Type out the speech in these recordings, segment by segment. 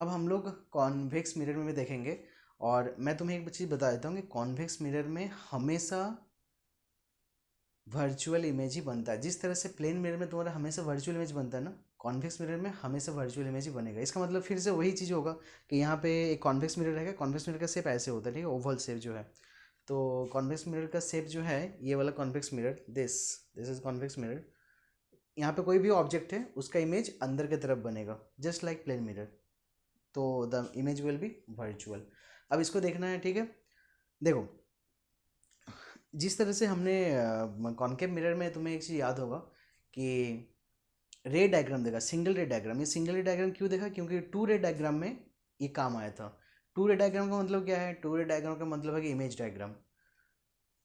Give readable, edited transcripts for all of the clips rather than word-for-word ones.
अब हम लोग कॉन्वेक्स मिरर में भी देखेंगे। और मैं तुम्हें एक चीज़ बता देता हूँ कि कॉन्वेक्स मिरर में हमेशा वर्चुअल इमेज ही बनता है। जिस तरह से प्लेन मिरर में तुम्हारा हमेशा वर्चुअल इमेज बनता है ना, कॉन्वेक्स मिरर में हमेशा वर्चुअल इमेज ही बनेगा। इसका मतलब फिर से वही चीज़ होगा कि यहाँ पे एक कॉन्वेक्स मिरर रहेगा। कॉन्वेक्स मिरर का शेप ऐसे होता है, ठीक है, ओवल शेप जो है। तो कॉन्वेक्स मिरर का शेप जो है, ये वाला convex mirror, this this is convex mirror. यहाँ पे कोई भी ऑब्जेक्ट है उसका इमेज अंदर की तरफ बनेगा, जस्ट लाइक प्लेन मिरर। तो the image will be virtual. अब इसको देखना है, ठीक है। देखो, जिस तरह से हमने कॉन्केव मिरर में, तुम्हें एक चीज़ याद होगा कि रे डायग्राम देखा, सिंगल रे डायग्राम। ये सिंगल रे डायग्राम क्यों देखा? क्योंकि टू रे डायग्राम में ये काम आया था। टू रे डायग्राम का मतलब क्या है? टू रे डायग्राम का मतलब है कि इमेज डायग्राम।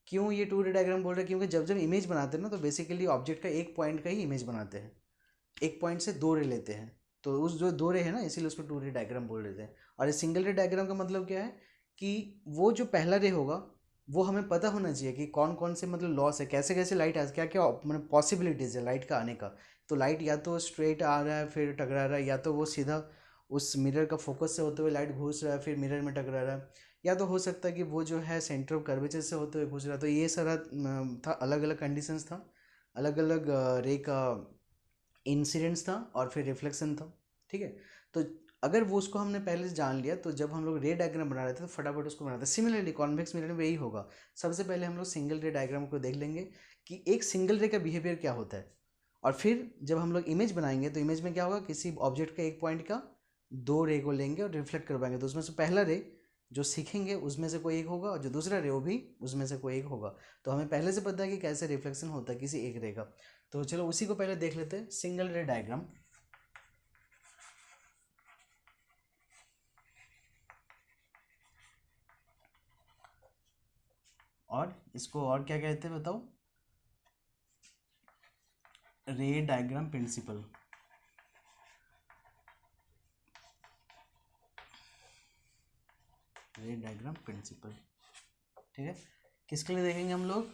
क्यों ये टू रे डायग्राम बोल रहे हैं? क्योंकि जब जब इमेज बनाते हैं ना, तो बेसिकली ऑब्जेक्ट का एक पॉइंट का ही इमेज बनाते हैं। एक पॉइंट से दो रे लेते हैं, तो उस जो दो रे है ना, इसीलिए उसको टू रे डायग्राम बोल देते हैं। और ये सिंगल रे डायग्राम का मतलब क्या है कि वो जो पहला रे होगा वो हमें पता होना चाहिए कि कौन कौन से मतलब लॉस है, कैसे कैसे लाइट आ, क्या क्या मतलब पॉसिबिलिटीज़ है लाइट का आने का। तो लाइट या तो स्ट्रेट आ रहा है फिर टकरा रहा है, या तो वो सीधा उस मिरर का फोकस से होते हुए लाइट घुस रहा है फिर मिरर में टकरा रहा है, या तो हो सकता है कि वो जो है सेंटर ऑफ कर्वेचर से होते हुए घुस रहा है। तो ये सारा था, अलग अलग कंडीशंस था, अलग अलग रे का इंसिडेंट्स था और फिर रिफ्लेक्शन था, ठीक है। तो अगर वो उसको हमने पहले से जान लिया, तो जब हम लोग रे डायग्राम बना रहे थे तो फटाफट उसको बनाते। सिमिलरली कॉन्वेक्स मिरर में यही होगा। सबसे पहले हम लोग सिंगल रे डायग्राम को देख लेंगे कि एक सिंगल रे का बिहेवियर क्या होता है। और फिर जब हम लोग इमेज बनाएंगे तो इमेज में क्या होगा, किसी ऑब्जेक्ट का एक पॉइंट का दो रे को लेंगे और रिफ्लेक्ट करवाएंगे। तो उसमें से पहला रे जो सीखेंगे उसमें से कोई एक होगा, और जो दूसरा रे वो भी उसमें से कोई एक होगा। तो हमें पहले से पता है कि कैसे रिफ्लेक्शन होता है किसी एक रे का। तो चलो उसी को पहले देख लेते हैं, सिंगल रे डायग्राम। और इसको और क्या कहते हैं बताओ? Ray diagram principle. Ray diagram principle, ठीक है। किसके लिए देखेंगे हम लोग?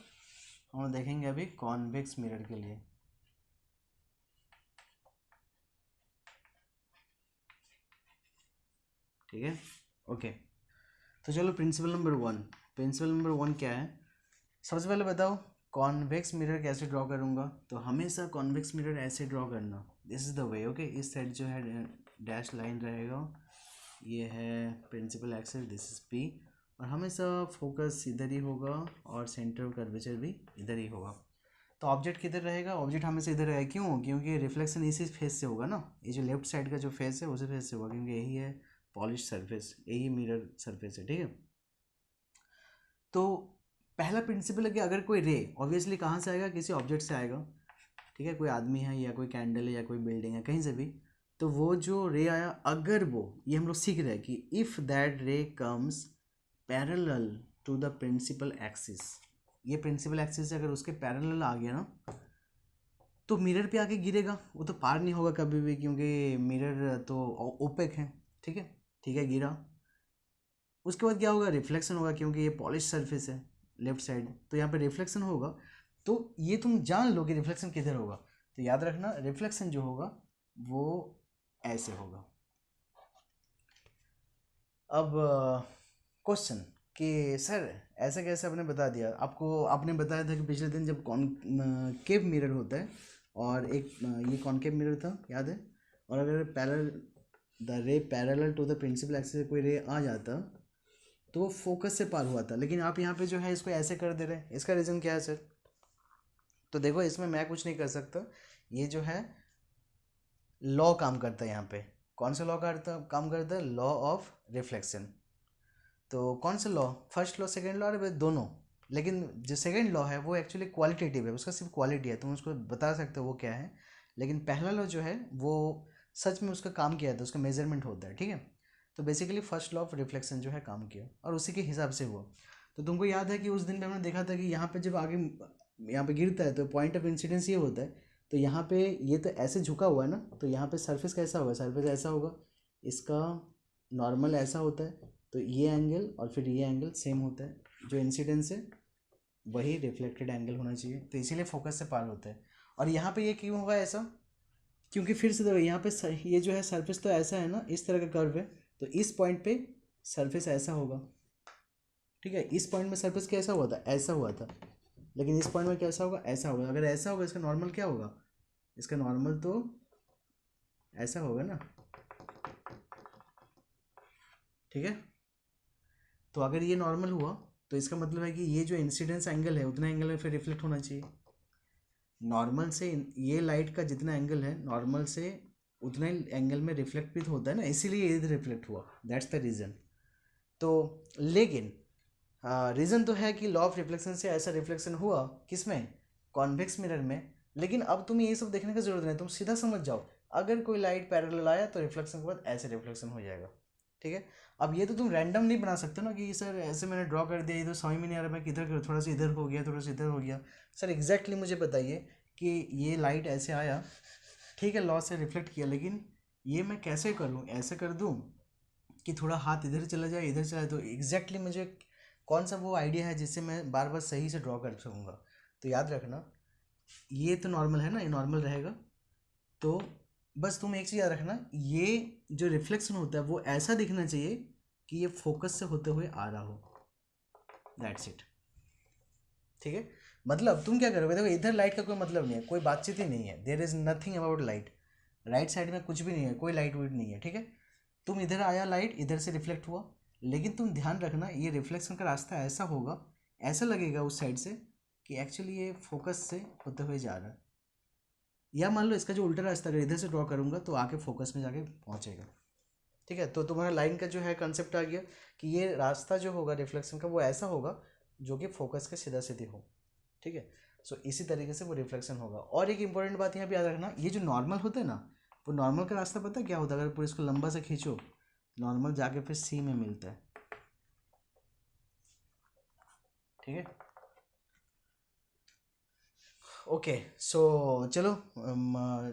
हम लोग देखेंगे अभी कॉन्वेक्स मिरर के लिए, ठीक है। ओके, तो चलो principle number one. Principle number one क्या है? सबसे पहले बताओ कॉन्वेक्स मिरर कैसे ड्रॉ करूँगा। तो हमेशा कॉन्वेक्स मिरर ऐसे ड्रॉ करना, this is the way, okay. इस साइड जो है डैश लाइन रहेगा, ये है principal axis, this is P. और हमेशा फोकस इधर ही होगा और सेंटर कर्वेचर भी इधर ही होगा। तो ऑब्जेक्ट किधर रहेगा? ऑब्जेक्ट हमेशा इधर रहेगा। क्यों? क्योंकि रिफ्लेक्शन इसी फेस से होगा ना, ये जो लेफ्ट साइड का जो फेस है उसी फेस से होगा, क्योंकि यही है पॉलिश सरफेस, यही मिरर सरफेस है, ठीक है। तो पहला प्रिंसिपल है कि अगर कोई रे ऑब्वियसली कहाँ से आएगा, किसी ऑब्जेक्ट से आएगा, ठीक है। कोई आदमी है या कोई कैंडल है या कोई बिल्डिंग है, कहीं से भी। तो वो जो रे आया, अगर वो, ये हम लोग सीख रहे हैं कि if that ray comes parallel to the principal axis, ये प्रिंसिपल एक्सिस से अगर उसके पैरेलल आ गया ना, तो मिरर पे आके गिरेगा। वो तो पार नहीं होगा कभी भी, क्योंकि मिरर तो ओपेक है, ठीक है। ठीक है, गिरा। उसके बाद क्या होगा? रिफ्लेक्शन होगा, क्योंकि ये पॉलिश सरफेस है लेफ्ट साइड, तो यहाँ पे रिफ्लेक्शन होगा। तो ये तुम जान लो कि रिफ्लेक्शन किधर होगा। तो याद रखना, रिफ्लेक्शन जो होगा वो ऐसे होगा। अब क्वेश्चन कि सर ऐसा कैसे आपने बता दिया? आपको आपने बताया था कि पिछले दिन जब कॉनकेव मिरर होता है और एक ये कॉनकेव मिरर था, याद है। और अगर parallel, the ray parallel to the principal axis से कोई रे आ जाता तो वो फोकस से पार हुआ था। लेकिन आप यहाँ पे जो है इसको ऐसे कर दे रहे हैं, इसका रीज़न क्या है सर? तो देखो, इसमें मैं कुछ नहीं कर सकता। ये जो है लॉ काम करता है यहाँ पे। कौन सा लॉ काम करता है? Law of reflection. तो कौन सा law? First law, second law, अरे दोनों। लेकिन जो सेकंड लॉ है वो एक्चुअली क्वालिटेटिव है, उसका सिर्फ क्वालिटी है, तुम उसको बता सकते हो वो क्या है। लेकिन पहला लॉ जो है वो सच में उसका काम किया था, उसका मेजरमेंट होता है, ठीक है। तो basically first law of reflection जो है काम किया और उसी के हिसाब से हुआ। तो तुमको याद है कि उस दिन पे हमने देखा था कि यहाँ पे जब आगे यहाँ पे गिरता है तो पॉइंट ऑफ इंसिडेंस ये होता है। तो यहाँ पे ये तो ऐसे झुका हुआ है ना, तो यहाँ पे सरफेस कैसा होगा? सरफेस ऐसा होगा, इसका नॉर्मल ऐसा होता है। तो ये एंगल और फिर ये एंगल सेम होता है, जो इंसिडेंस है वही रिफ्लेक्टेड एंगल होना चाहिए, तो इसीलिए फोकस से पार होता है। और यहाँ पे ये क्यों होगा ऐसा? क्योंकि फिर से देखो यहाँ पे ये जो है सरफेस तो ऐसा है ना, इस तरह का कर्व है, तो इस पॉइंट पे सरफेस ऐसा होगा, ठीक है। इस पॉइंट में सरफेस कैसा हुआ था, ऐसा हुआ था, लेकिन इस पॉइंट में कैसा होगा, ऐसा होगा। अगर ऐसा होगा इसका नॉर्मल क्या होगा, इसका नॉर्मल तो ऐसा होगा ना, ठीक है। तो अगर ये नॉर्मल हुआ तो इसका मतलब है कि ये जो इंसिडेंस एंगल है उतना एंगल में फिर रिफ्लेक्ट होना चाहिए। नॉर्मल से ये लाइट का जितना एंगल है नॉर्मल से उतना ही एंगल में रिफ्लेक्ट भी तो होता है ना, इसीलिए ये रिफ्लेक्ट हुआ, दैट्स द रीज़न। तो लेकिन रीज़न तो है कि लॉ ऑफ रिफ्लेक्शन से ऐसा रिफ्लेक्शन हुआ, किसमें, कॉन्वेक्स मिरर में। लेकिन अब तुम्हें ये सब देखने की जरूरत नहीं, तुम सीधा समझ जाओ, अगर कोई लाइट पैरेलल आया तो रिफ्लेक्शन के बाद ऐसे रिफ्लेक्शन हो जाएगा, ठीक है। अब ये तो तुम रैंडम नहीं बना सकते ना कि सर ऐसे मैंने ड्रॉ कर दिया, ये तो समझ में नहीं आ रहा मैं किधर करूँ, थोड़ा सा इधर हो गया, थोड़ा सा इधर हो गया। सर एग्जैक्टली मुझे बताइए कि ये लाइट ऐसे आया, ठीक है, लॉ से रिफ्लेक्ट किया, लेकिन ये मैं कैसे करूँ, ऐसे कर दूँ कि थोड़ा हाथ इधर चला जाए, इधर चला जाए, तो एग्जैक्टली मुझे कौन सा वो आइडिया है जिससे मैं बार बार सही से ड्रॉ कर सकूँगा। तो याद रखना, ये तो नॉर्मल है ना, ये नॉर्मल रहेगा। तो बस तुम एक चीज़ याद रखना, ये जो रिफ्लेक्शन होता है वो ऐसा दिखना चाहिए कि ये फोकस से होते हुए आ रहा हो, दैट्स इट, ठीक है। मतलब तुम क्या करोगे, देखो इधर लाइट का कोई मतलब नहीं है, कोई बातचीत ही नहीं है, there is nothing about light, right side में कुछ भी नहीं है, कोई लाइट वाइट नहीं है, ठीक है। तुम इधर आया, लाइट इधर से रिफ्लेक्ट हुआ, लेकिन तुम ध्यान रखना ये रिफ्लेक्शन का रास्ता ऐसा होगा, ऐसा लगेगा उस साइड से कि एक्चुअली ये फोकस से होते हुए जा रहा है। या मान लो इसका जो उल्टा रास्ता अगर इधर से ड्रॉ करूँगा तो आके फोकस में जाके पहुँचेगा, ठीक है। तो तुम्हारा लाइन का जो है कंसेप्ट आ गया कि ये रास्ता जो होगा रिफ्लेक्शन का वो ऐसा होगा जो कि फोकस के सीधा सीधे हो, ठीक है। सो इसी तरीके से वो रिफ्लेक्शन होगा। और एक इंपॉर्टेंट बात यहाँ पे याद रखना, ये जो नॉर्मल होता है ना, वो नॉर्मल का रास्ता पता है क्या होता है, अगर पूरे इसको लंबा से खींचो, नॉर्मल जाके फिर सी में मिलता है, ठीक है। ओके, सो चलो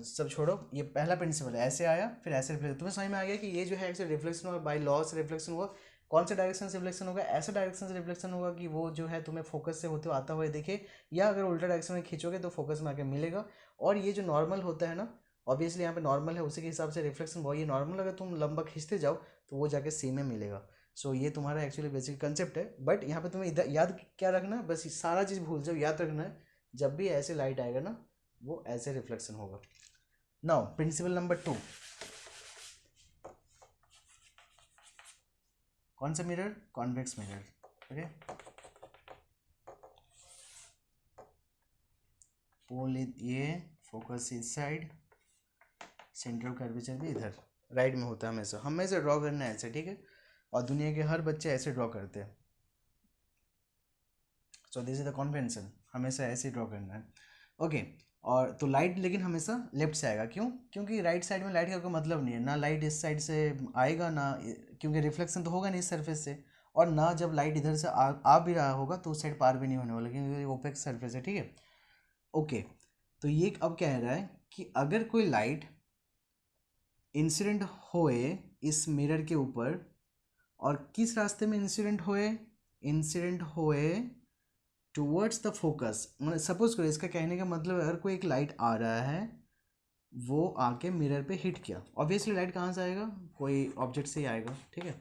सब छोड़ो, ये पहला प्रिंसिपल है, ऐसे आया फिर ऐसे रिफ्लेक्शन, तुम्हें समझ में आ गया कि ये जो है एक्चुअली रिफ्लेक्शन हुआ, बाय लॉ से रिफ्लेक्शन हुआ। कौन से डायरेक्शन से रिफ्लेक्शन होगा, ऐसा डायरेक्शन से रिफ्लेक्शन होगा कि वो जो है तुम्हें फोकस से होते हुए आता हुआ दिखे, या अगर उल्टा डायरेक्शन में खींचोगे तो फोकस में आके मिलेगा। और ये जो नॉर्मल होता है ना, ऑब्वियसली यहाँ पे नॉर्मल है, उसी के हिसाब से रिफ्लेक्शन हुआ, ये नॉर्मल अगर तुम लंबा खींचते जाओ तो वो जाके सी में मिलेगा। सो ये तुम्हारा एक्चुअली बेसिक कंसेप्ट है, बट यहाँ पे तुम्हें याद क्या रखना है, बस ये सारा चीज़ भूल जाओ, याद रखना है जब भी ऐसे लाइट आएगा ना वो ऐसे रिफ्लेक्शन होगा। नाउ प्रिंसिपल नंबर 2, कौन सा मिरर, कॉन्वेक्स मिरर, ओके। पोल ये, फोकस इस साइड, सेंटर ऑफ कर्वेचर भी इधर राइट में होता है, हमेशा हमेशा ड्रॉ करना है ऐसे, ठीक है। और दुनिया के हर बच्चे ऐसे ड्रॉ करते हैं, सो दिस इज द कन्वेंशन, हमेशा ऐसे ड्रॉ करना है, ओके। और तो लाइट लेकिन हमेशा लेफ्ट से आएगा, क्यों, क्योंकि राइट साइड में लाइट का कोई मतलब नहीं है ना, लाइट इस साइड से आएगा ना, क्योंकि रिफ्लेक्शन तो होगा नहीं इस सरफेस से, और ना जब लाइट इधर से आ भी रहा होगा तो उस साइड पार भी नहीं होने वाला, क्योंकि ओपेक सरफेस है, ठीक है, ओके। तो ये अब कह रहा है कि अगर कोई लाइट इंसिडेंट होए इस मिरर के ऊपर, और किस रास्ते में इंसिडेंट होए, इंसिडेंट होए टूवर्ड्स द फोकस, मतलब सपोज करो, इसका कहने का मतलब अगर कोई एक लाइट आ रहा है, वो आके मिरर पे हिट किया, ऑब्वियसली लाइट कहाँ से आएगा, कोई ऑब्जेक्ट से ही आएगा, ठीक है।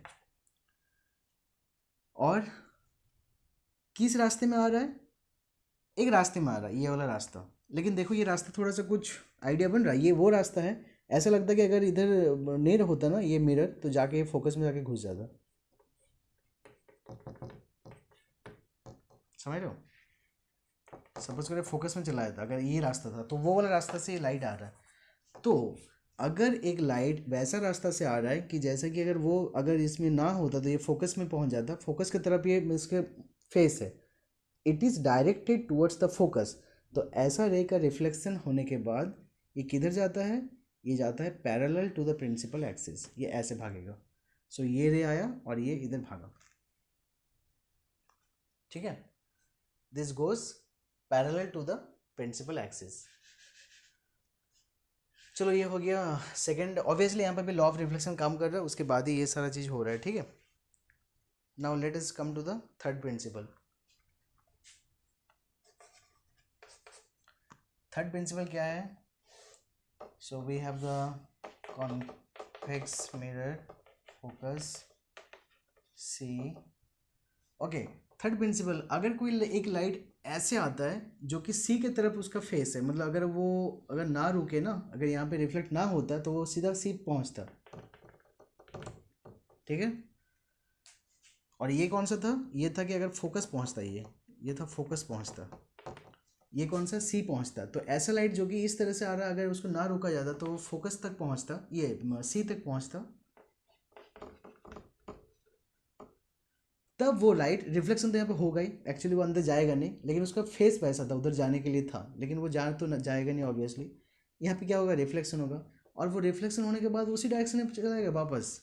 और किस रास्ते में आ रहा है, एक रास्ते में आ रहा है, ये वाला रास्ता, लेकिन देखो ये रास्ता थोड़ा सा कुछ आइडिया बन रहा है, ये वो रास्ता है, ऐसा लगता है कि अगर इधर नहीं होता ना ये मिरर तो जाके फोकस में जाके घुस जाता, समझ रहे हो। सपोज करें फोकस में चला जाता, अगर ये रास्ता था तो वो वाला रास्ता से लाइट आ रहा है, तो अगर एक लाइट वैसा रास्ता से आ रहा है कि जैसे कि अगर वो अगर इसमें ना होता तो ये फोकस में पहुंच जाता, फोकस की तरफ ये इसके फेस है, it is directed towards the focus, तो ऐसा रे का रिफ्लेक्शन होने के बाद ये किधर जाता है, ये जाता है parallel to the principal axis, ये ऐसे भागेगा। सो ये रे आया और ये इधर भागा, ठीक है, this goes parallel to the principal axis. चलो ये हो गया सेकंड, ऑब्वियसली यहाँ पर भी लॉ ऑफ रिफ्लेक्शन काम कर रहा है, उसके बाद ही ये सारा चीज़ हो रहा है, ठीक है। Now let us come to the third principle. Third principle क्या है, so we have the convex mirror focus C. Okay, third principal, अगर कोई एक लाइट ऐसे आता है जो कि सी के तरफ उसका फेस है, मतलब अगर वो अगर ना रुके ना, अगर यहाँ पे रिफ्लेक्ट ना होता तो वो सीधा सी पहुँचता, ठीक है। और ये कौन सा था, ये था कि अगर फोकस पहुँचता, ये था फोकस पहुँचता, ये कौन सा सी पहुँचता। तो ऐसा लाइट जो कि इस तरह से आ रहा है, अगर उसको ना रोका जाता तो वो फोकस तक पहुँचता, ये सी तक पहुँचता, तब वो लाइट रिफ्लेक्शन तो यहाँ पे होगा ही, एक्चुअली वो अंदर जाएगा नहीं, लेकिन उसका फेस वैसा था, उधर जाने के लिए था, लेकिन वो जा तो जाएगा नहीं ऑब्वियसली। यहाँ पे क्या होगा, रिफ्लेक्शन होगा, और वो रिफ्लेक्शन होने के बाद उसी डायरेक्शन में चला जाएगा वापस।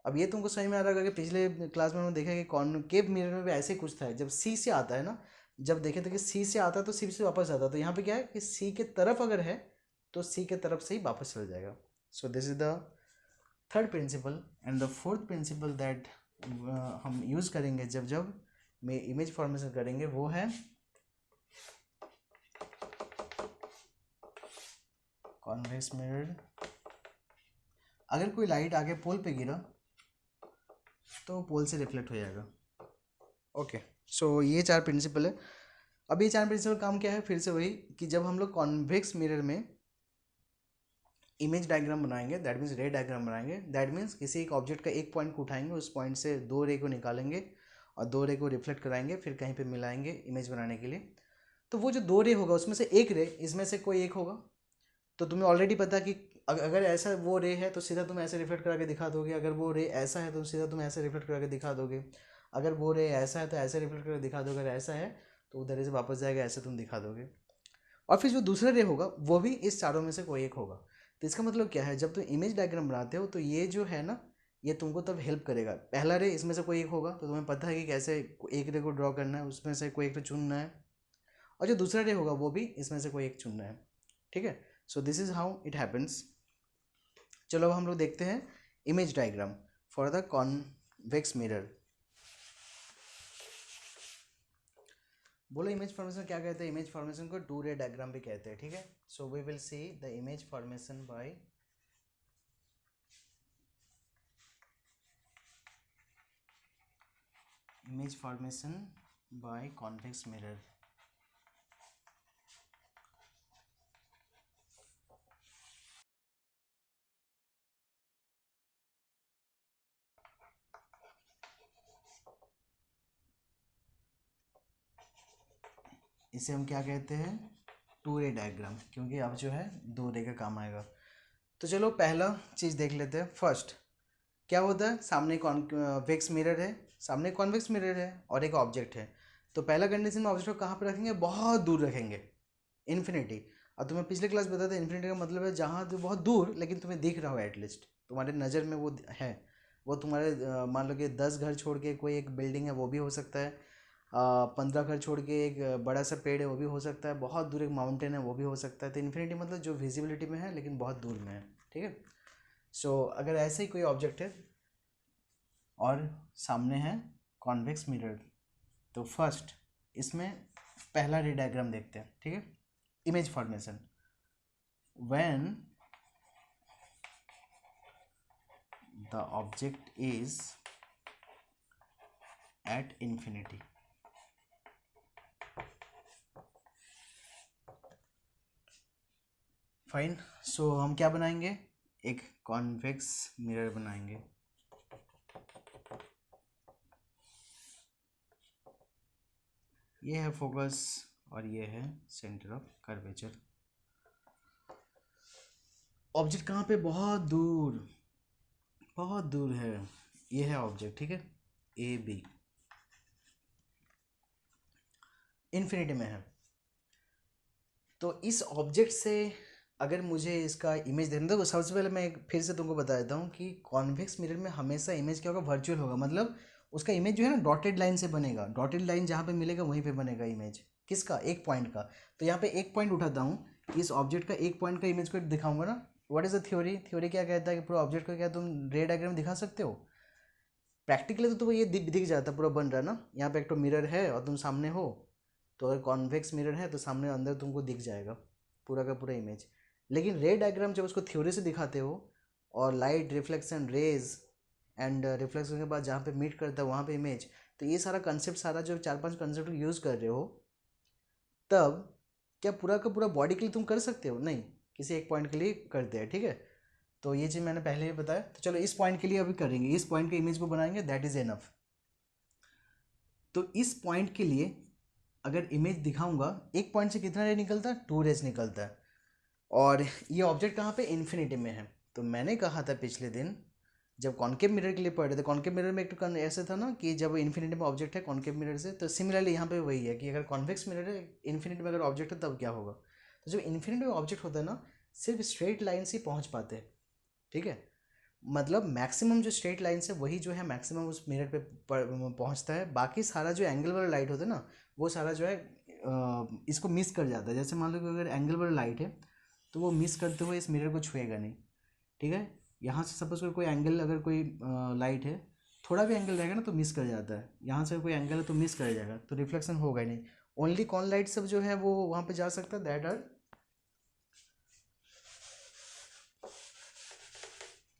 अब ये तुमको समझ में आ रहा होगा कि पिछले क्लास में हमने देखा कि कॉनकेव मिरर में भी ऐसे ही कुछ था, जब सी से आता है ना, जब देखे थे कि सी से आता है तो सी से वापस आता है, तो यहाँ पे क्या है कि सी के तरफ अगर है तो सी के तरफ से ही वापस चल जाएगा। सो this is the third principal. And the fourth principal that हम यूज़ करेंगे जब जब में इमेज फॉर्मेशन करेंगे, वो है कॉन्वेक्स मिरर। अगर कोई लाइट आगे पोल पे गिरा तो पोल से रिफ्लेक्ट हो जाएगा। ओके, सो ये चार प्रिंसिपल है। अब ये चार प्रिंसिपल काम क्या है, फिर से वही कि जब हम लोग कॉन्वेक्स मिरर में इमेज डायग्राम बनाएंगे, दैट मीन्स रे डायग्राम बनाएंगे, दैट मीन्स किसी एक ऑब्जेक्ट का एक पॉइंट को उठाएंगे, उस पॉइंट से दो रे को निकालेंगे और दो रे को रिफ्लेक्ट कराएंगे, फिर कहीं पे मिलाएंगे इमेज बनाने के लिए। तो वो जो दो रे होगा उसमें से एक रे इसमें से कोई एक होगा। तो तुम्हें ऑलरेडी पता कि अगर ऐसा वो रे है तो सीधा तुम ऐसे रिफ्लेक्ट करा के दिखा दोगे, अगर वो रे ऐसा है तो सीधा तुम ऐसे रिफ्लेक्ट करा के दिखा दोगे, अगर वो रे ऐसा है तो ऐसे रिफ्लेक्ट करके दिखा दोगे, अगर ऐसा है तो उधर से वापस जाएगा, ऐसे तुम दिखा दोगे। और फिर जो दूसरा रे होगा वो भी इस चारों में से कोई एक होगा। तो इसका मतलब क्या है, जब तुम इमेज डायग्राम बनाते हो तो ये जो है ना, ये तुमको तब हेल्प करेगा। पहला रे इसमें से कोई एक होगा तो तुम्हें पता है कि कैसे एक रे को ड्रॉ करना है, उसमें से कोई एक रे चुनना है, और जो दूसरा रे होगा वो भी इसमें से कोई एक चुनना है, ठीक है। So this is how it happens. चलो अब हम लोग देखते हैं image diagram for the convex mirror. बोलो इमेज फॉर्मेशन क्या कहते हैं, इमेज फॉर्मेशन को टू रे डायग्राम भी कहते हैं, ठीक है। So we will see the image formation by convex mirror. इसे हम क्या कहते हैं, टू रे डायग्राम, क्योंकि अब जो है दो रे का काम आएगा। तो चलो पहला चीज़ देख लेते हैं। फर्स्ट क्या होता है, सामने कॉन्वेक्स मिरर है, सामने कॉन्वेक्स मिरर है और एक ऑब्जेक्ट है। तो पहला कंडीशन में ऑब्जेक्ट को कहाँ पर रखेंगे, बहुत दूर रखेंगे, इन्फिनिटी। और तुम्हें पिछले क्लास बताया था इन्फिनिटी का मतलब है जहाँ जो बहुत दूर लेकिन तुम्हें दिख रहा हो, एटलीस्ट तुम्हारे नज़र में वो है। वो तुम्हारे मान लो कि 10 घर छोड़ के कोई एक बिल्डिंग है वो भी हो सकता है, 15 घर छोड़ के एक बड़ा सा पेड़ है वो भी हो सकता है, बहुत दूर एक माउंटेन है वो भी हो सकता है। तो इन्फिनिटी मतलब जो विजिबिलिटी में है लेकिन बहुत दूर में है, ठीक है। सो अगर ऐसे ही कोई ऑब्जेक्ट है और सामने है कॉन्वेक्स मिरर, तो फर्स्ट इसमें पहला रे डायग्राम देखते हैं, ठीक है। Image formation, when the object is at infinity. Fine, so हम क्या बनाएंगे, एक कॉन्वेक्स मिरर बनाएंगे। ये है फोकस और ये है सेंटर ऑफ कर्वेचर। ऑब्जेक्ट कहाँ पे, बहुत दूर, बहुत दूर है। ये है ऑब्जेक्ट, ठीक है, ए बी इन्फिनिटी में है। तो इस ऑब्जेक्ट से अगर मुझे इसका इमेज देना, तो सबसे पहले मैं फिर से तुमको बता देता हूँ कि कॉन्वेक्स मिरर में हमेशा इमेज क्या होगा, वर्चुअल होगा। मतलब उसका इमेज जो है ना डॉटेड लाइन से बनेगा, डॉटेड लाइन जहाँ पे मिलेगा वहीं पे बनेगा इमेज, किसका, एक पॉइंट का। तो यहाँ पे एक पॉइंट उठाता हूँ, इस ऑब्जेक्ट का एक पॉइंट का इमेज को दिखाऊंगा ना। What is the theory, theory क्या कहता है कि पूरा ऑब्जेक्ट को क्या तुम रे डायग्राम दिखा सकते हो। प्रैक्टिकली तो तुम्हें ये दिख जाता है, पूरा बन रहा है ना। यहाँ पे एक तो मिरर है और तुम सामने हो, तो अगर कॉन्वेक्स मिरर है तो सामने अंदर तुमको दिख जाएगा पूरा का पूरा इमेज। लेकिन रे डायग्राम जब उसको थ्योरी से दिखाते हो और light reflection rays and reflection के बाद जहाँ पे मीट करता है वहाँ पे इमेज, तो ये सारा कंसेप्ट, सारा जो 4-5 कंसेप्ट यूज़ कर रहे हो, तब क्या पूरा का पूरा बॉडी के लिए तुम कर सकते हो? नहीं, किसी एक पॉइंट के लिए करते हैं, ठीक है। तो ये चीज़ मैंने पहले ही बताया, तो चलो इस पॉइंट के लिए अभी करेंगे, इस पॉइंट के इमेज को बनाएंगे, दैट इज़ एनफ। तो इस पॉइंट के लिए अगर इमेज दिखाऊंगा, एक पॉइंट से कितना रे निकलता है? 2 रेज निकलता है, और ये ऑब्जेक्ट कहाँ पे? इन्फिनिटी में है। तो मैंने कहा था पिछले दिन जब कॉन्केव मिरर के लिए पढ़ रहे थे, कॉन्केव मिरर में एक तो ऐसे था ना कि जब इन्फिनिटी में ऑब्जेक्ट है कॉन्केव मिरर से, तो सिमिलरली यहाँ पे वही है कि अगर कॉन्वेक्स मिरर है, इन्फिनिटी में अगर ऑब्जेक्ट है तब क्या होगा। तो जब इन्फिनिटी में ऑब्जेक्ट होता है ना, सिर्फ स्ट्रेट लाइन से पहुँच पाते हैं, ठीक है। मतलब मैक्सिमम जो स्ट्रेट लाइन से वही जो है मैक्सिमम उस मिरर पे पहुंचता है, बाकी सारा जो एंगल वाला लाइट होता है ना, वो सारा जो है इसको मिस कर जाता है। जैसे मान लो कि अगर एंगल वाला लाइट है तो वो मिस करते हुए इस मिरर को छुएगा नहीं, ठीक है। यहाँ से सपोज कर कोई एंगल, अगर कोई लाइट है, थोड़ा भी एंगल रहेगा ना तो मिस कर जाता है, यहाँ से कोई एंगल है तो मिस कर जाएगा, तो रिफ्लेक्शन होगा ही नहीं। ओनली कौन लाइट सब जो है वो वहाँ पे जा सकता है, दैट आर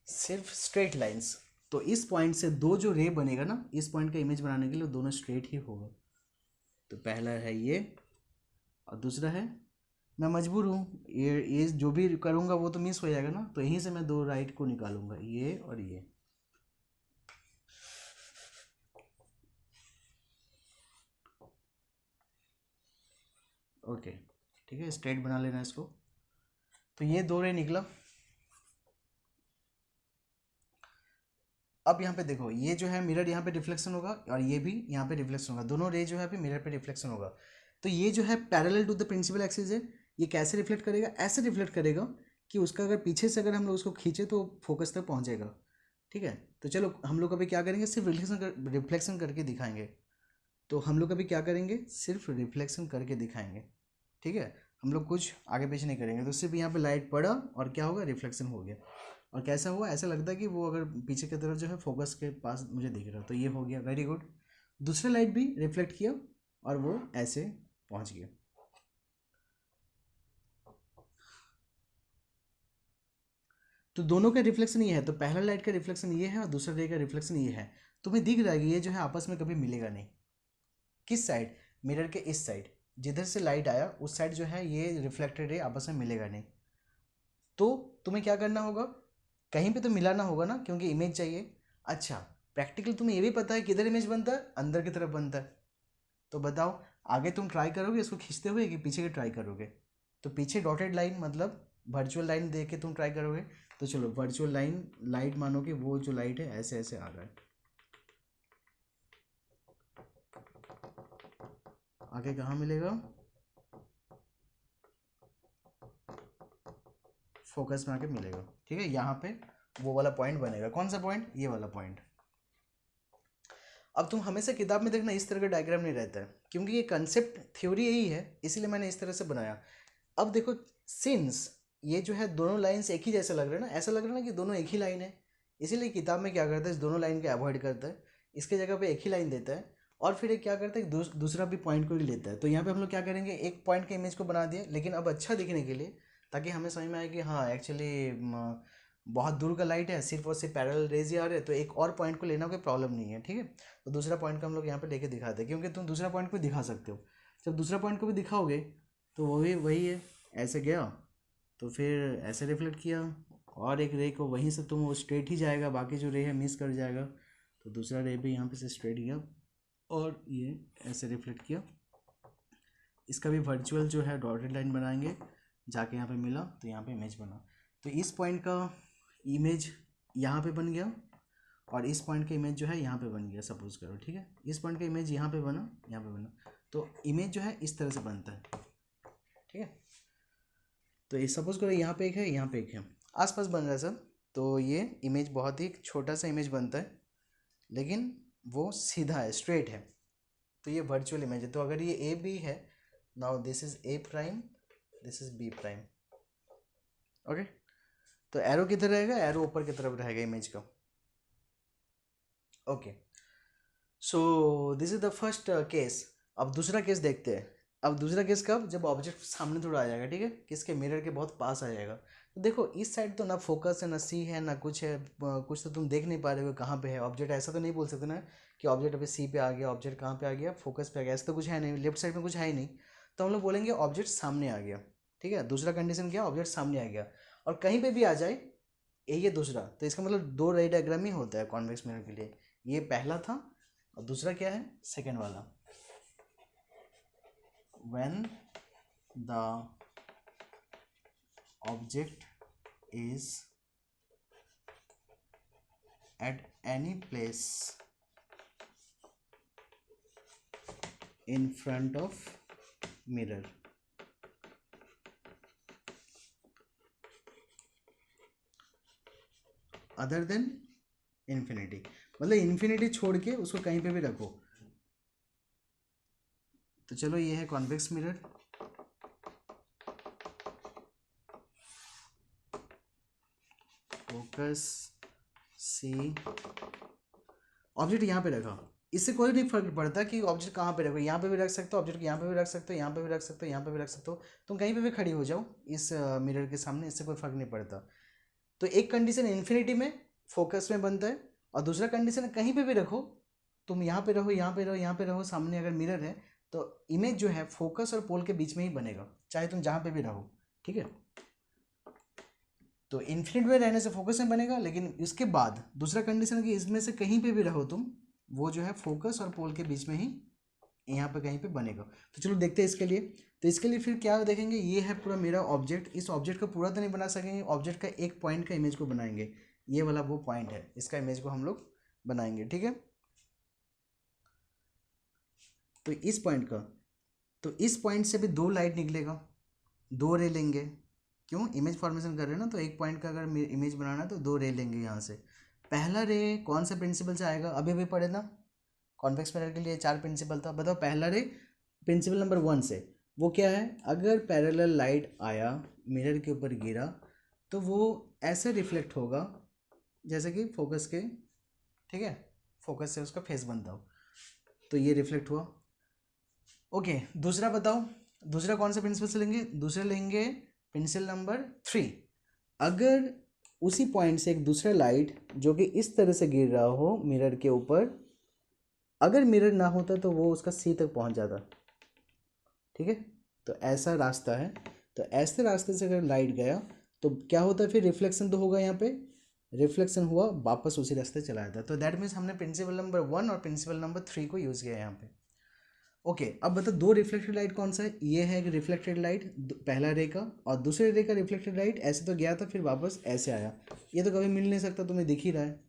सिर्फ स्ट्रेट लाइंस। तो इस पॉइंट से दो जो रे बनेगा ना, इस पॉइंट का इमेज बनाने के लिए दोनों स्ट्रेट ही होगा। तो पहला है ये और दूसरा है, मैं मजबूर हूँ, ये जो भी करूँगा वो तो मिस हो जाएगा ना, तो यहीं से मैं दो राइट को निकालूंगा, ये और ये। ओके, ठीक है, स्ट्रेट बना लेना इसको। तो ये दो रे निकला। अब यहाँ पे देखो, ये जो है मिरर यहाँ पे रिफ्लेक्शन होगा और ये भी यहाँ पे रिफ्लेक्शन होगा, दोनों रे जो है अभी मिरर पे रिफ्लेक्शन होगा। तो ये जो है parallel to the principal axis है, ये कैसे रिफ्लेक्ट करेगा? ऐसे रिफ्लेक्ट करेगा कि उसका अगर पीछे से अगर हम लोग उसको खींचे तो फोकस तक पहुँचेगा, ठीक है। तो चलो हम लोग अभी क्या करेंगे, सिर्फ रिफ्लेक्शन करके दिखाएंगे। तो हम लोग अभी क्या करेंगे, सिर्फ रिफ्लेक्शन करके दिखाएंगे, ठीक है। हम लोग कुछ आगे पीछे नहीं करेंगे, तो सिर्फ यहाँ पे लाइट पड़ा और क्या होगा, रिफ्लेक्शन हो गया। और कैसा हुआ, ऐसा लगता है कि वो अगर पीछे की तरफ जो है फोकस के पास मुझे दिख रहा है, तो ये हो गया, वेरी गुड। दूसरा लाइट भी रिफ्लेक्ट किया और वो ऐसे पहुंच गया। तो दोनों का रिफ्लेक्शन ये है, तो पहला लाइट का रिफ्लेक्शन ये है और दूसरा रे का रिफ्लेक्शन ये है। तुम्हें दिख रहा है कि ये जो है आपस में कभी मिलेगा नहीं। किस साइड? मिरर के इस साइड, जिधर से लाइट आया उस साइड जो है ये रिफ्लेक्टेड रे आपस में मिलेगा नहीं। तो तुम्हें क्या करना होगा, कहीं पे तो मिलाना होगा ना, क्योंकि इमेज चाहिए। अच्छा, प्रैक्टिकल तुम्हें ये भी पता है किधर इमेज बनता है, अंदर की तरफ बनता है। तो बताओ, आगे तुम ट्राई करोगे इसको खींचते हुए कि पीछे के ट्राई करोगे? तो पीछे डॉटेड लाइन मतलब वर्चुअल लाइन दे के तुम ट्राई करोगे। तो चलो वर्चुअल लाइन, लाइट मानो कि वो जो लाइट है ऐसे ऐसे आ रहा है, आगे कहाँ मिलेगा, फोकस में आके मिलेगा, ठीक है। यहाँ पे वो वाला पॉइंट बनेगा, कौन सा पॉइंट, ये वाला पॉइंट। अब तुम हमेशा किताब में देखना इस तरह का डायग्राम नहीं रहता है, क्योंकि ये कंसेप्ट थ्योरी यही है, इसीलिए मैंने इस तरह से बनाया। अब देखो, सिंस ये जो है दोनों लाइंस एक ही जैसे लग रहे हैं ना, ऐसा लग रहा है ना कि दोनों एक ही लाइन है, इसीलिए किताब में क्या करता है, इस दोनों लाइन को अवॉइड करता है, इसके जगह पे एक ही लाइन देता है, और फिर ये क्या करता है, दूसरा भी पॉइंट को ही लेता है। तो यहाँ पे हम लोग क्या करेंगे, एक पॉइंट के इमेज को बना दिया, लेकिन अब अच्छा दिखने के लिए, ताकि हमें समझ में आए कि हाँ एक्चुअली बहुत दूर का लाइट है, सिर्फ और सिर्फ पैरेलल रेज ही आ रहे हैं, तो एक और पॉइंट को लेना कोई प्रॉब्लम नहीं है, ठीक है। तो दूसरा पॉइंट को हम लोग यहाँ पे लेके दिखाते हैं, क्योंकि तुम दूसरा पॉइंट को दिखा सकते हो। जब दूसरा पॉइंट को भी दिखाओगे तो वो भी वही है, ऐसे गया तो फिर ऐसे रिफ्लेक्ट किया, और एक रे को वहीं से तुम वो स्ट्रेट ही जाएगा, बाकी जो रे है मिस कर जाएगा। तो दूसरा रे भी यहाँ पे से स्ट्रेट गया और ये ऐसे रिफ्लेक्ट किया। इसका भी वर्चुअल जो है डॉटेड लाइन बनाएंगे, जाके यहाँ पे मिला तो यहाँ पे इमेज बना। तो इस पॉइंट का इमेज यहाँ पे बन गया और इस पॉइंट का इमेज जो है यहाँ पे बन गया, सपोज करो, ठीक है। इस पॉइंट का इमेज यहाँ पे बना, यहाँ पे बना, तो इमेज जो है इस तरह से बनता है, ठीक है। तो ये सपोज करो यहाँ पे एक है, यहाँ पे एक है, आसपास बन रहा है सब। तो ये इमेज बहुत ही छोटा सा इमेज बनता है, लेकिन वो सीधा है, स्ट्रेट है। तो ये वर्चुअल इमेज है। तो अगर ये ए बी है, now this is A prime, this is B prime, okay. तो एरो किधर रहेगा, एरो ऊपर की तरफ रहेगा इमेज का, okay. So this is the first case. अब दूसरा केस देखते हैं। अब दूसरा केस कब, जब ऑब्जेक्ट सामने थोड़ा आ जाएगा, ठीक है, किसके, मिरर के बहुत पास आ जाएगा। तो देखो इस साइड तो ना फोकस है ना सी है ना कुछ है, कुछ तो तुम देख नहीं पा रहे हो कहाँ पे है ऑब्जेक्ट। ऐसा तो नहीं बोल सकते ना कि ऑब्जेक्ट अभी सी पे आ गया, ऑब्जेक्ट कहाँ पे आ गया, फोकस पे आ गया, ऐसा तो कुछ है नहीं, लेफ्ट साइड में कुछ है ही नहीं। तो हम लोग बोलेंगे ऑब्जेक्ट सामने आ गया, ठीक है। दूसरा कंडीशन क्या, ऑब्जेक्ट सामने आ गया और कहीं पे भी आ जाए, यही है दूसरा। तो इसका मतलब दो रे डायग्राम ही होता है कॉन्वेक्स मिरर के लिए। ये पहला था और दूसरा क्या है, सेकेंड वाला। when the object is at any place in front of mirror other than infinity, मतलब इन्फिनिटी छोड़ के उसको कहीं पे भी रखो। तो चलो ये है कॉन्वेक्स मिरर, फोकस सी, ऑब्जेक्ट यहाँ पे रखा, इससे कोई नहीं फर्क पड़ता कि ऑब्जेक्ट कहाँ पे रखो, यहाँ पे भी रख सकते हो ऑब्जेक्ट, यहाँ पे भी रख सकते हो, यहाँ पे भी रख सकते हो, यहाँ पे भी रख सकते हो, तुम कहीं पे भी खड़ी हो जाओ इस मिरर के सामने, इससे कोई फर्क नहीं पड़ता। तो एक कंडीशन इन्फिनिटी में फोकस में बनता है और दूसरा कंडीशन कहीं पे भी रखो, तुम यहाँ पे रहो, यहाँ पे रहो, यहाँ पे रहो, सामने अगर मिरर है तो इमेज जो है फोकस और पोल के बीच में ही बनेगा, चाहे तुम जहाँ पे भी रहो, ठीक है। तो इन्फिनिट में रहने से फोकस में बनेगा, लेकिन इसके बाद दूसरा कंडीशन है कि इसमें से कहीं पे भी रहो तुम, वो जो है फोकस और पोल के बीच में ही यहाँ पे कहीं पे बनेगा। तो चलो देखते हैं इसके लिए। तो इसके लिए फिर क्या देखेंगे, ये है पूरा मेरा ऑब्जेक्ट, इस ऑब्जेक्ट को पूरा तो नहीं बना सकेंगे, ऑब्जेक्ट का एक पॉइंट का इमेज को बनाएंगे, ये वाला वो पॉइंट है, इसका इमेज को हम लोग बनाएंगे, ठीक है। तो इस पॉइंट का, तो इस पॉइंट से भी दो लाइट निकलेगा, दो रे लेंगे, क्यों, इमेज फॉर्मेशन कर रहे हैं ना, तो एक पॉइंट का अगर इमेज बनाना है तो दो रे लेंगे यहाँ से। पहला रे कौन सा प्रिंसिपल से आएगा, अभी भी पढ़े ना, कॉन्वेक्स मिरर के लिए 4 प्रिंसिपल था, बताओ। पहला रे प्रिंसिपल नंबर 1 से, वो क्या है, अगर पैरेलल लाइट आया मिरर के ऊपर गिरा तो वो ऐसे रिफ्लेक्ट होगा जैसे कि फोकस के, ठीक है, फोकस से उसका फेस बनता हो, तो ये रिफ्लेक्ट हुआ। ओके, दूसरा बताओ, दूसरा कौन सा प्रिंसिपल से लेंगे, दूसरा लेंगे प्रिंसिपल नंबर 3। अगर उसी पॉइंट से एक दूसरा लाइट जो कि इस तरह से गिर रहा हो मिरर के ऊपर, अगर मिरर ना होता तो वो उसका सी तक पहुंच जाता, ठीक है। तो ऐसा रास्ता है, तो ऐसे रास्ते से अगर लाइट गया तो क्या होता है, फिर रिफ्लेक्शन तो होगा, यहाँ पे रिफ्लेक्शन हुआ, वापस उसी रास्ते चला जाता है। तो दैट मीन्स हमने प्रिंसिपल नंबर 1 और प्रिंसिपल नंबर 3 को यूज़ किया यहाँ पे। ओके, अब बताओ दो रिफ्लेक्टेड लाइट कौन सा है, ये है रिफ्लेक्टेड लाइट पहला रे का, और दूसरे रे का रिफ्लेक्टेड लाइट ऐसे तो गया था फिर वापस ऐसे आया, ये तो कभी मिल नहीं सकता, तुम्हें दिख ही रहा है,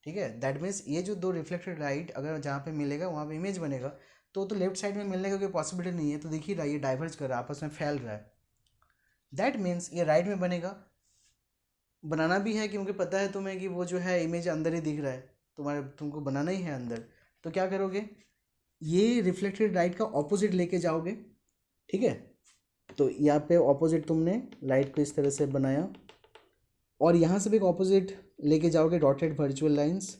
ठीक है। दैट मीन्स ये जो दो रिफ्लेक्टेड लाइट अगर जहाँ पे मिलेगा वहाँ पे इमेज बनेगा, तो लेफ्ट साइड में मिलने का कोई पॉसिबिलिटी नहीं है, तो दिख ही रहा है ये डाइवर्ज कर रहा है, आपस में फैल रहा है। दैट मीन्स ये राइट में बनेगा, बनाना भी है क्योंकि पता है तुम्हें कि वो जो है इमेज अंदर ही दिख रहा है, तुमको बनाना ही है अंदर। तो क्या करोगे, ये रिफ्लेक्टेड लाइट का ऑपोजिट लेके जाओगे, ठीक है। तो यहाँ पे ऑपोजिट तुमने लाइट को इस तरह से बनाया और यहाँ से भी एक ऑपोजिट लेके जाओगे, डॉटेड वर्चुअल लाइंस।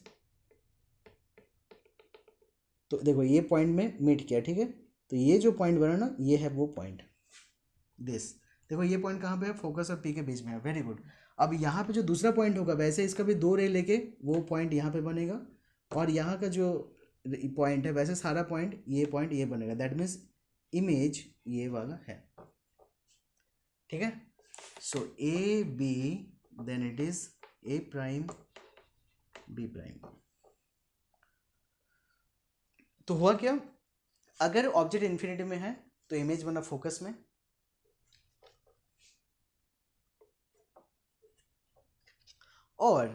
तो देखो ये पॉइंट में मीट किया, ठीक है। तो ये जो पॉइंट बना ना, ये है वो पॉइंट, दिस, देखो ये पॉइंट कहाँ पे है, फोकस और पी के बीच में है, वेरी गुड। अब यहाँ पे जो दूसरा पॉइंट होगा वैसे इसका भी दो रे लेके वो पॉइंट यहाँ पे बनेगा, और यहाँ का जो पॉइंट है वैसे सारा पॉइंट ये बनेगा, दैट मीन्स इमेज ये वाला है, ठीक है। So A B then it is A prime B prime. तो हुआ क्या, अगर ऑब्जेक्ट इन्फिनिटी में है तो इमेज बना फोकस में, और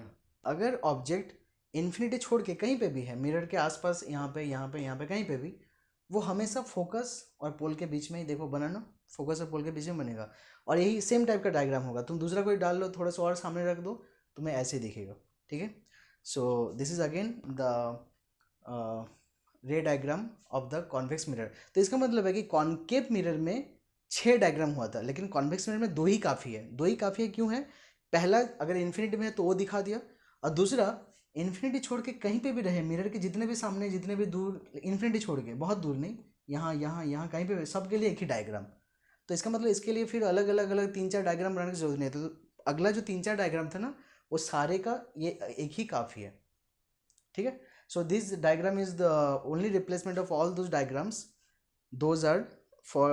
अगर ऑब्जेक्ट इन्फिनिटी छोड़ के कहीं पे भी है मिरर के आसपास, यहाँ पे यहाँ पे यहाँ पे कहीं पे भी, वो हमेशा फोकस और पोल के बीच में ही, देखो बना ना, फोकस और पोल के बीच में बनेगा। और यही सेम टाइप का डायग्राम होगा, तुम दूसरा कोई डाल लो, थोड़ा सा और सामने रख दो, तुम्हें ऐसे ही दिखेगा, ठीक है। So this is again the रे diagram of the convex mirror. तो इसका मतलब है कि कॉन्केव मिरर में 6 डायग्राम हुआ था, लेकिन कॉन्वेक्स मिरर में 2 ही काफ़ी है। 2 ही काफ़ी है, क्यों है, पहला अगर इन्फिनिटी में है तो वो दिखा दिया, और दूसरा इन्फिनिटी छोड़ के कहीं पे भी रहे मिरर के जितने भी सामने जितने भी दूर, इन्फिनिटी छोड़ के बहुत दूर नहीं, यहाँ यहाँ यहाँ कहीं पे सबके लिए एक ही डायग्राम। तो इसका मतलब इसके लिए फिर अलग अलग अलग 3-4 डायग्राम बनाने की जरूरत नहीं है। तो अगला जो 3-4 डायग्राम था ना, वो सारे का ये एक ही काफ़ी है। ठीक है। So this diagram is the only replacement of all those diagrams, those are for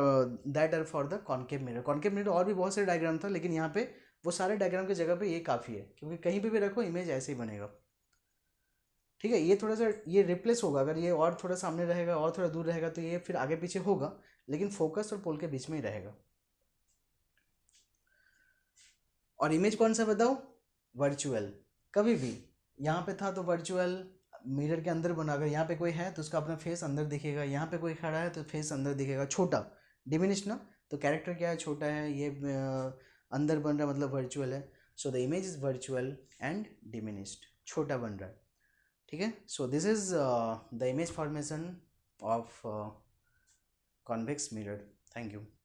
that are for the concave mirror. Concave mirror और भी बहुत सारे डायग्राम था, लेकिन यहाँ पे वो सारे डायग्राम की जगह पे ये काफ़ी है, क्योंकि कहीं पे भी रखो इमेज ऐसे ही बनेगा। ठीक है। ये थोड़ा सा ये रिप्लेस होगा, अगर ये और थोड़ा सामने रहेगा और थोड़ा दूर रहेगा तो ये फिर आगे पीछे होगा, लेकिन फोकस और पोल के बीच में ही रहेगा। और इमेज कौन सा बताओ? वर्चुअल। कभी भी यहाँ पे था तो वर्चुअल मिरर के अंदर बना, अगर यहाँ पे कोई है तो उसका अपना फेस अंदर दिखेगा, यहाँ पे कोई खड़ा है तो फेस अंदर दिखेगा, छोटा डिमिनिश ना। तो कैरेक्टर क्या है? छोटा है। ये अंदर बन रहा है मतलब वर्चुअल है। So the image is virtual and diminished, छोटा बन रहा है। ठीक है। So this is the image formation of convex mirror. Thank you.